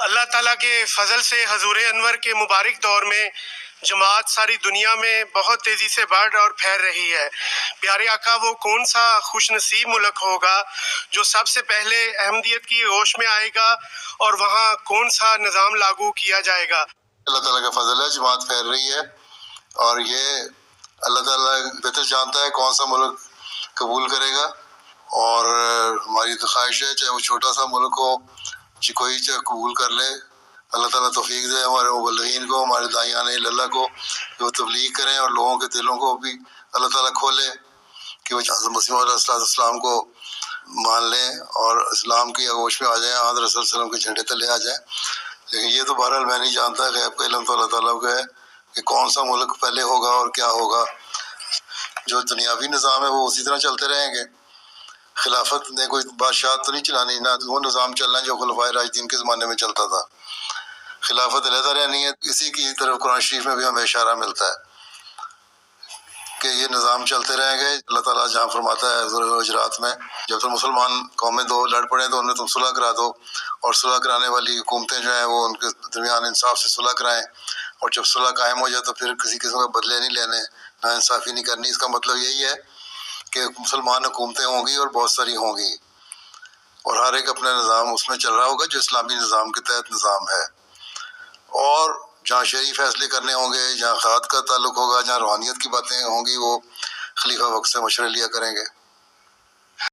اللہ تعالیٰ کے فضل سے حضور انور کے مبارک دور میں جماعت ساری دنیا میں بہت تیزی سے بڑھ اور پھیل رہی ہے۔ پیارے آقا، وہ کون سا خوش نصیب ملک ہوگا جو سب سے پہلے احمدیت کی ہوش میں آئے گا، اور وہاں کون سا نظام لاگو کیا جائے گا؟ اللہ تعالیٰ کا فضل ہے، جماعت پھیل رہی ہے، اور یہ اللہ تعالیٰ بہتر جانتا ہے کون سا ملک قبول کرے گا، اور ہماری تو خواہش ہے چاہے وہ چھوٹا سا ملک ہو، کوئی چاہے قبول کر لے۔ اللہ تعالیٰ توفیق دے ہمارے مبلغین کو، ہمارے داعیان اللہ کو، کہ وہ تبلیغ کریں اور لوگوں کے دلوں کو بھی اللہ تعالیٰ کھولے کہ وہ حضرت مسیح علیہ السلام کو مان لیں اور اسلام کی آغوش میں آ جائیں، حضرت رسول صلی اللہ علیہ وسلم کے جھنڈے تلے آ جائیں۔ لیکن یہ تو بہرحال میں نہیں جانتا، غیب کا علم تو اللہ تعالیٰ کا ہے کہ کون سا ملک پہلے ہوگا اور کیا ہوگا۔ جو دنیاوی نظام ہے وہ اسی طرح چلتے رہیں گے، خلافت نے کوئی بادشاہت تو نہیں چلانی، نہ وہ نظام چلنا ہے جو خلفائے راشدین کے زمانے میں چلتا تھا۔ خلافت علیحدہ رہنی ہے، اسی کی طرف قرآن شریف میں بھی ہمیں اشارہ ملتا ہے کہ یہ نظام چلتے رہیں گے۔ اللہ تعالیٰ جہاں فرماتا ہے سورہ حجرات میں، جب تک مسلمان قومیں دو لڑ پڑیں تو ان میں تم صلح کرا دو، اور صلح کرانے والی حکومتیں جو ہیں وہ ان کے درمیان انصاف سے صلح کرائیں، اور جب صلح قائم ہو جائے تو پھر کسی قسم کے بدلے نہیں لینے، نا انصافی نہیں کرنی۔ اس کا مطلب یہی ہے کہ مسلمان حکومتیں ہوں گی اور بہت ساری ہوں گی، اور ہر ایک اپنا نظام اس میں چل رہا ہوگا جو اسلامی نظام کے تحت نظام ہے، اور جہاں شرعی فیصلے کرنے ہوں گے، جہاں خیرات کا تعلق ہوگا، جہاں روحانیت کی باتیں ہوں گی، وہ خلیفہ وقت سے مشورے لیا کریں گے۔